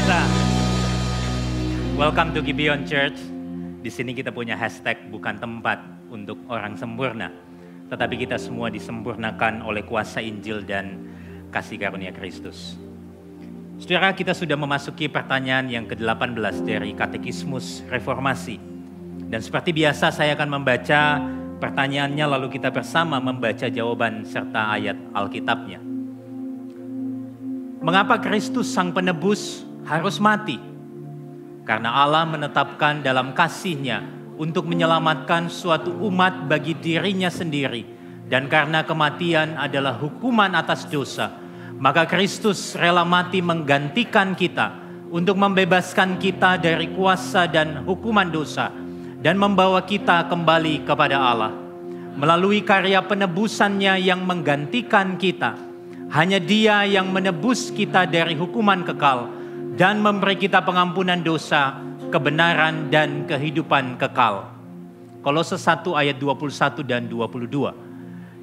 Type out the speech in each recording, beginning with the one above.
kita. Welcome to Gibeon Church. Di sini kita punya hashtag bukan tempat untuk orang sempurna, tetapi kita semua disempurnakan oleh kuasa Injil dan kasih karunia Kristus. Saudara, kita sudah memasuki pertanyaan yang ke-18 dari Katekismus Reformasi. Dan seperti biasa saya akan membaca pertanyaannya lalu kita bersama membaca jawaban serta ayat Alkitabnya. Mengapa Kristus Sang Penebus harus mati? Karena Allah menetapkan dalam kasih-Nya untuk menyelamatkan suatu umat bagi dirinya sendiri. Dan karena kematian adalah hukuman atas dosa, maka Kristus rela mati menggantikan kita untuk membebaskan kita dari kuasa dan hukuman dosa dan membawa kita kembali kepada Allah. Melalui karya penebusan-Nya yang menggantikan kita, hanya Dia yang menebus kita dari hukuman kekal dan memberi kita pengampunan dosa, kebenaran dan kehidupan kekal. Kolose 1 ayat 21 dan 22.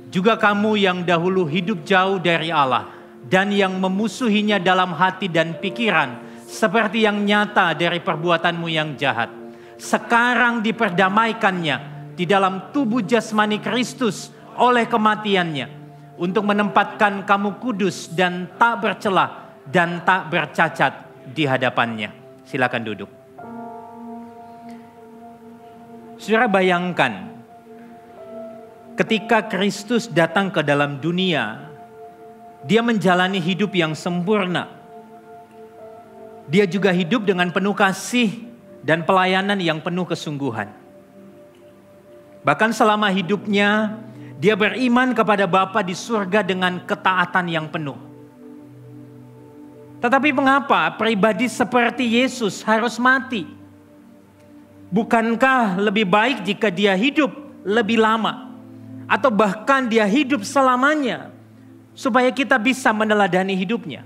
Juga kamu yang dahulu hidup jauh dari Allah dan yang memusuhinya dalam hati dan pikiran, seperti yang nyata dari perbuatanmu yang jahat, sekarang diperdamaikannya di dalam tubuh jasmani Kristus oleh kematiannya, untuk menempatkan kamu kudus dan tak bercelah dan tak bercacat di hadapannya. Silakan duduk. Saudara, bayangkan ketika Kristus datang ke dalam dunia, Dia menjalani hidup yang sempurna. Dia juga hidup dengan penuh kasih dan pelayanan yang penuh kesungguhan. Bahkan selama hidupnya, Dia beriman kepada Bapa di surga dengan ketaatan yang penuh. Tetapi mengapa pribadi seperti Yesus harus mati? Bukankah lebih baik jika Dia hidup lebih lama? Atau bahkan Dia hidup selamanya, supaya kita bisa meneladani hidupnya?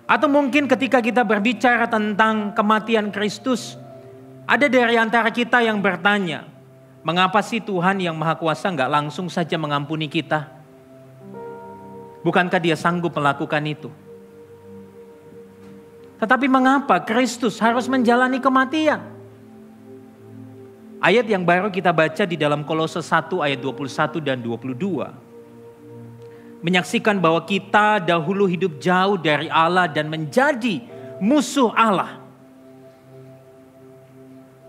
Atau mungkin ketika kita berbicara tentang kematian Kristus, ada dari antara kita yang bertanya, mengapa sih Tuhan yang Maha Kuasa nggak langsung saja mengampuni kita? Bukankah Dia sanggup melakukan itu? Tetapi mengapa Kristus harus menjalani kematian? Ayat yang baru kita baca di dalam Kolose 1 ayat 21 dan 22. Menyaksikan bahwa kita dahulu hidup jauh dari Allah dan menjadi musuh Allah.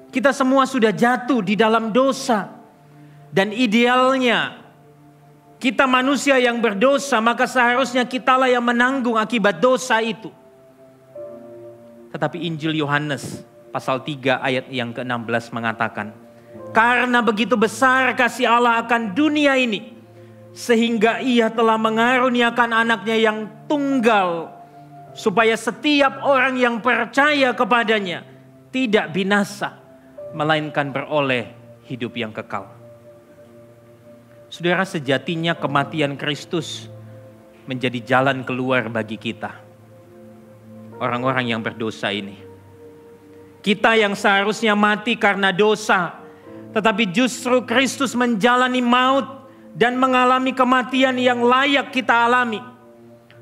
Kita semua sudah jatuh di dalam dosa. Dan idealnya kita manusia yang berdosa, maka seharusnya kitalah yang menanggung akibat dosa itu. Tetapi Injil Yohanes pasal 3 ayat yang ke-16 mengatakan, karena begitu besar kasih Allah akan dunia ini, sehingga Ia telah mengaruniakan anaknya yang tunggal, supaya setiap orang yang percaya kepadanya tidak binasa, melainkan beroleh hidup yang kekal. Saudara, sejatinya kematian Kristus menjadi jalan keluar bagi kita, orang-orang yang berdosa ini. Kita yang seharusnya mati karena dosa, tetapi justru Kristus menjalani maut dan mengalami kematian yang layak kita alami,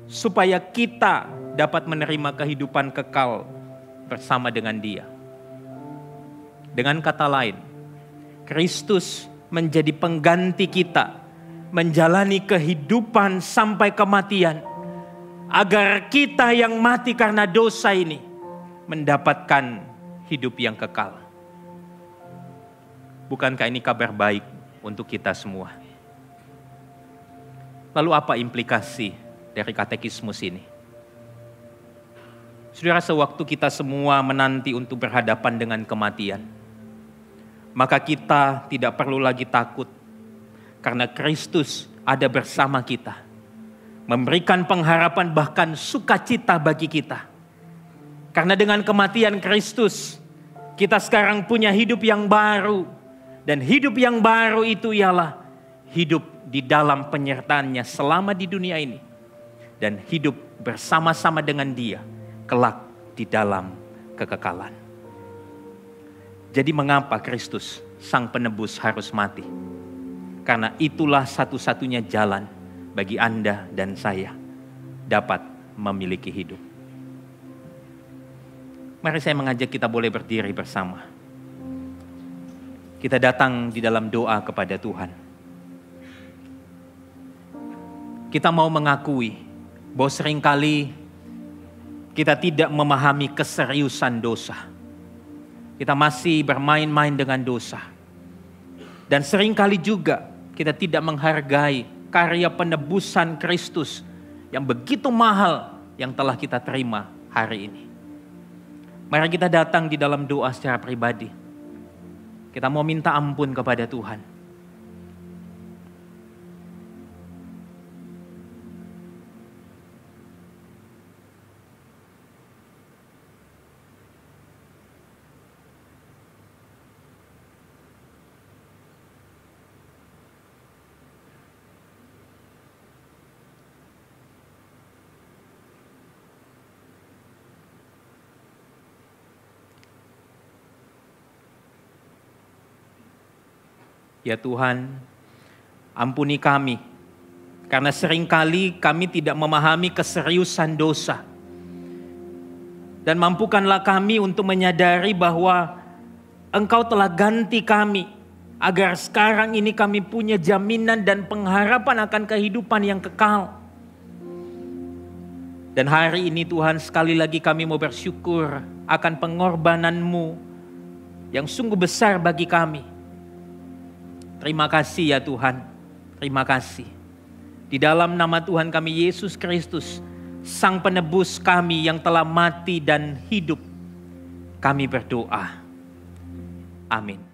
supaya kita dapat menerima kehidupan kekal bersama dengan Dia. Dengan kata lain, Kristus menjadi pengganti kita, menjalani kehidupan sampai kematian, agar kita yang mati karena dosa ini mendapatkan hidup yang kekal. Bukankah ini kabar baik untuk kita semua? Lalu apa implikasi dari katekismus ini? Saudara, sewaktu kita semua menanti untuk berhadapan dengan kematian, maka kita tidak perlu lagi takut, karena Kristus ada bersama kita, memberikan pengharapan bahkan sukacita bagi kita. Karena dengan kematian Kristus, kita sekarang punya hidup yang baru, dan hidup yang baru itu ialah hidup di dalam penyertaannya selama di dunia ini, dan hidup bersama-sama dengan Dia kelak di dalam kekekalan. Jadi mengapa Kristus Sang Penebus harus mati? Karena itulah satu-satunya jalan bagi Anda dan saya dapat memiliki hidup. Mari saya mengajak kita boleh berdiri bersama. Kita datang di dalam doa kepada Tuhan. Kita mau mengakui bahwa seringkali kita tidak memahami keseriusan dosa. Kita masih bermain-main dengan dosa. Dan seringkali juga kita tidak menghargai karya penebusan Kristus yang begitu mahal yang telah kita terima hari ini. Mari kita datang di dalam doa secara pribadi. Kita mau minta ampun kepada Tuhan. Ya Tuhan, ampuni kami, karena seringkali kami tidak memahami keseriusan dosa. Dan mampukanlah kami untuk menyadari bahwa Engkau telah ganti kami, agar sekarang ini kami punya jaminan dan pengharapan akan kehidupan yang kekal. Dan hari ini Tuhan, sekali lagi kami mau bersyukur akan pengorbanan-Mu yang sungguh besar bagi kami. Terima kasih ya Tuhan, terima kasih. Di dalam nama Tuhan kami Yesus Kristus, Sang Penebus kami yang telah mati dan hidup, kami berdoa. Amin.